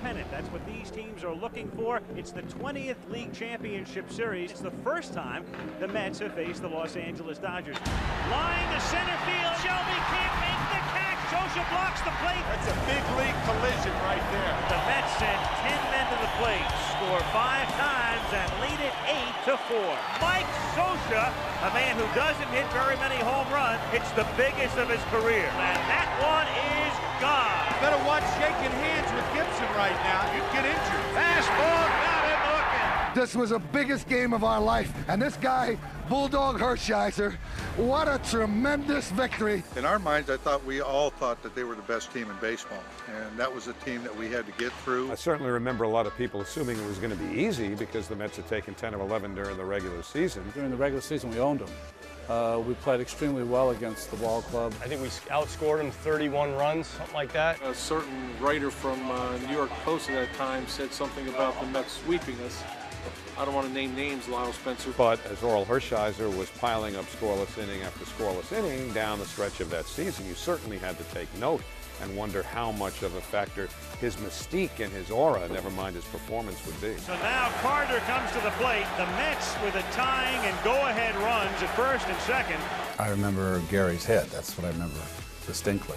pennant. That's what these teams are looking for. It's the 20th League Championship Series. It's the first time the Mets have faced the Los Angeles Dodgers. Line to center field. Shelby can't make the catch. Scioscia blocks the plate. That's a big league collision right there. The Mets send 10 men to the plate, score 5 times, and lead it 8-4. Mike Scioscia, a man who doesn't hit very many home runs, hits the biggest of his career. And that one is gone. Better watch shaking hands with Gibson right now. You'd get injured. Fastball, got him looking. This was the biggest game of our life. And this guy, Bulldog Hershiser, what a tremendous victory. In our minds, we all thought that they were the best team in baseball. And that was a team that we had to get through. I certainly remember a lot of people assuming it was going to be easy because the Mets had taken 10 of 11 during the regular season. During the regular season, we owned them. We played extremely well against the ball club. I think we outscored them 31 runs, something like that. A certain writer from New York Post at that time said something about the Mets sweeping us. I don't want to name names, Lyle Spencer. But as Oral Hershiser was piling up scoreless inning after scoreless inning down the stretch of that season, you certainly had to take note and wonder how much of a factor his mystique and his aura, never mind his performance, would be. So now Carter comes to the plate. The Mets with a tying and go-ahead runs at first and second. I remember Gary's hit. That's what I remember distinctly.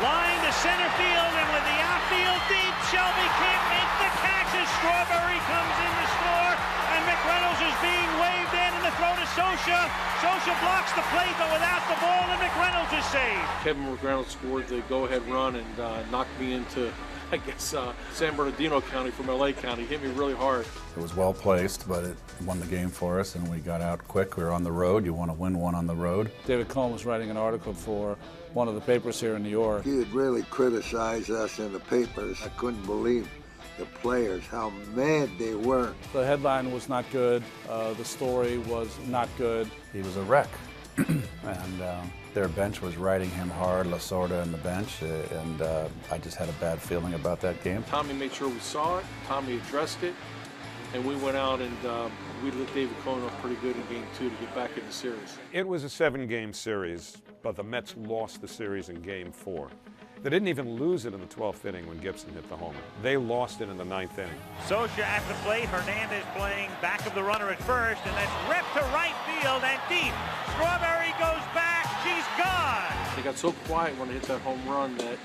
Line to center field, and with the outfield deep, Shelby can't make the catch as Strawberry comes in to score, and McReynolds is being waved in, and the throw to Scioscia. Scioscia blocks the plate, but without the ball, and McReynolds is saved. Kevin McReynolds scored the go-ahead run and knocked me into, I guess, San Bernardino County from LA County. Hit me really hard. It was well placed, but it won the game for us, and we got out quick. We were on the road. You want to win one on the road. David Cohn was writing an article for one of the papers here in New York. He had really criticized us in the papers. I couldn't believe the players, how mad they were. The headline was not good. The story was not good. He was a wreck, and their bench was riding him hard, Lasorda and the bench, and I just had a bad feeling about that game. Tommy made sure we saw it. Tommy addressed it, and we went out and we lit David Cohn up pretty good in Game 2 to get back in the series. It was a 7-game series, but the Mets lost the series in Game 4. They didn't even lose it in the 12th inning when Gibson hit the homer. They lost it in the 9th inning. Scioscia at the plate, Hernandez playing back of the runner at first, and that's ripped to right field and deep. Strawberry goes back, she's gone. They got so quiet when I hit that home run that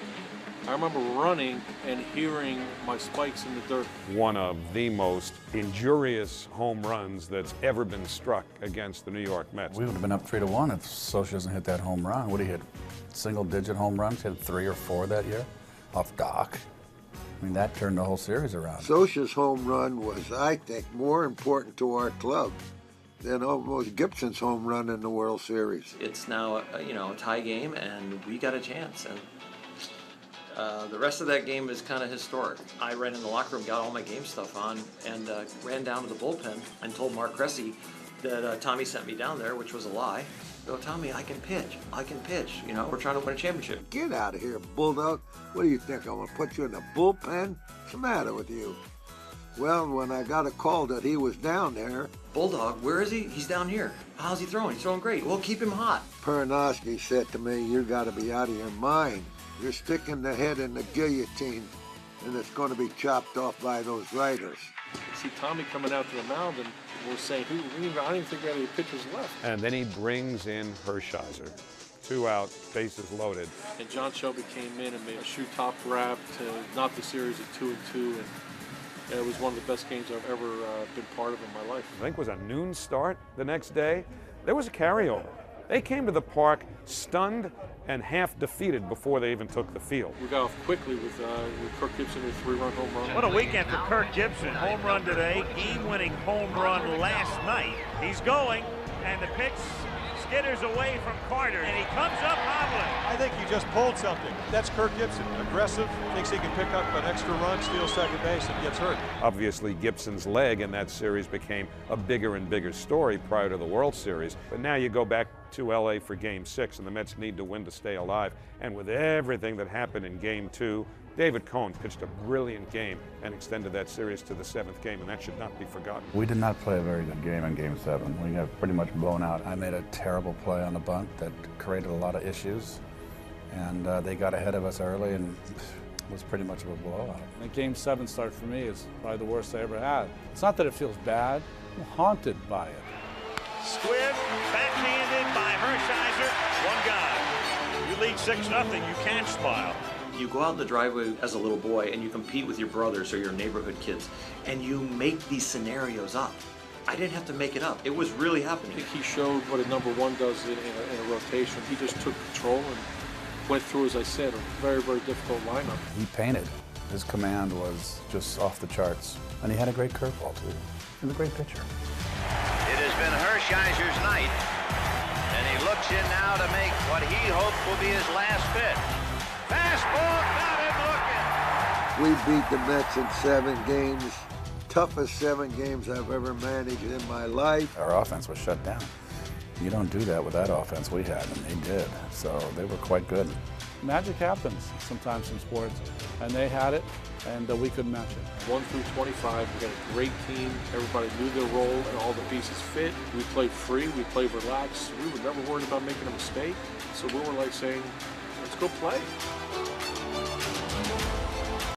I remember running and hearing my spikes in the dirt. One of the most injurious home runs that's ever been struck against the New York Mets. We would have been up 3-1 if Scioscia doesn't hit that home run. Would he hit single-digit home runs? Hit 3 or 4 that year off Doc. I mean, that turned the whole series around. Scioscia's home run was, I think, more important to our club than almost Gibson's home run in the World Series. It's now a tie game, and we got a chance. And the rest of that game is kind of historic. I ran in the locker room, got all my game stuff on, and ran down to the bullpen and told Mark Cressy that Tommy sent me down there, which was a lie. Go, Tommy, I can pitch. We're trying to win a championship. Get out of here, Bulldog. What do you think, I'm going to put you in the bullpen? What's the matter with you? Well, when I got a call that he was down there. Bulldog, where is he? He's down here. How's he throwing? He's throwing great. Well, keep him hot. Pernoski said to me, you got to be out of your mind. You're sticking the head in the guillotine, and it's going to be chopped off by those riders. See Tommy coming out to the mound, and we're saying, I don't even think we had any pitchers left. And then he brings in Hershiser. 2 out, bases loaded. And John Shelby came in and made a shoe top grab to knock the series at 2-2, and it was one of the best games I've ever been part of in my life. I think it was a noon start the next day. There was a carryover. They came to the park stunned and half defeated before they even took the field. We got off quickly with Kirk Gibson, a 3-run home run. What a weekend for Kirk Gibson. Home run today, game-winning home run last night. He's going, and the pitch skitters away from Carter, and he comes up hobbling. I think you just pulled something. That's Kirk Gibson. Aggressive, thinks he can pick up an extra run, steals second base, and gets hurt. Obviously, Gibson's leg in that series became a bigger and bigger story prior to the World Series. But now you go back to LA for Game 6, and the Mets need to win to stay alive. And with everything that happened in Game 2, David Cohn pitched a brilliant game and extended that series to the 7th game, and that should not be forgotten. We did not play a very good game in Game 7. We got pretty much blown out. I made a terrible play on the bunt that created a lot of issues, and they got ahead of us early, and was pretty much of a blowout. And Game 7 start for me is probably the worst I ever had. It's not that it feels bad, I'm haunted by it. Squib, backhanded by Hershiser, one guy. You lead 6-0, you can't smile. You go out in the driveway as a little boy and you compete with your brothers or your neighborhood kids, and you make these scenarios up. I didn't have to make it up. It was really happening. I think he showed what a number one does in a rotation. He just took control and went through, as I said, a very, very difficult lineup. He painted. His command was just off the charts. And he had a great curveball, too. He was a great pitcher. It has been Hershiser's night, and he looks in now to make what he hopes will be his last pitch. Fastball, got him looking. We beat the Mets in 7 games. Toughest 7 games I've ever managed in my life. Our offense was shut down. You don't do that with that offense we had, and they did. So they were quite good. Magic happens sometimes in sports, and they had it, and we couldn't match it. 1 through 25, we got a great team. Everybody knew their role, and all the pieces fit. We played free, we played relaxed. We were never worried about making a mistake. So we were like saying, let's go play.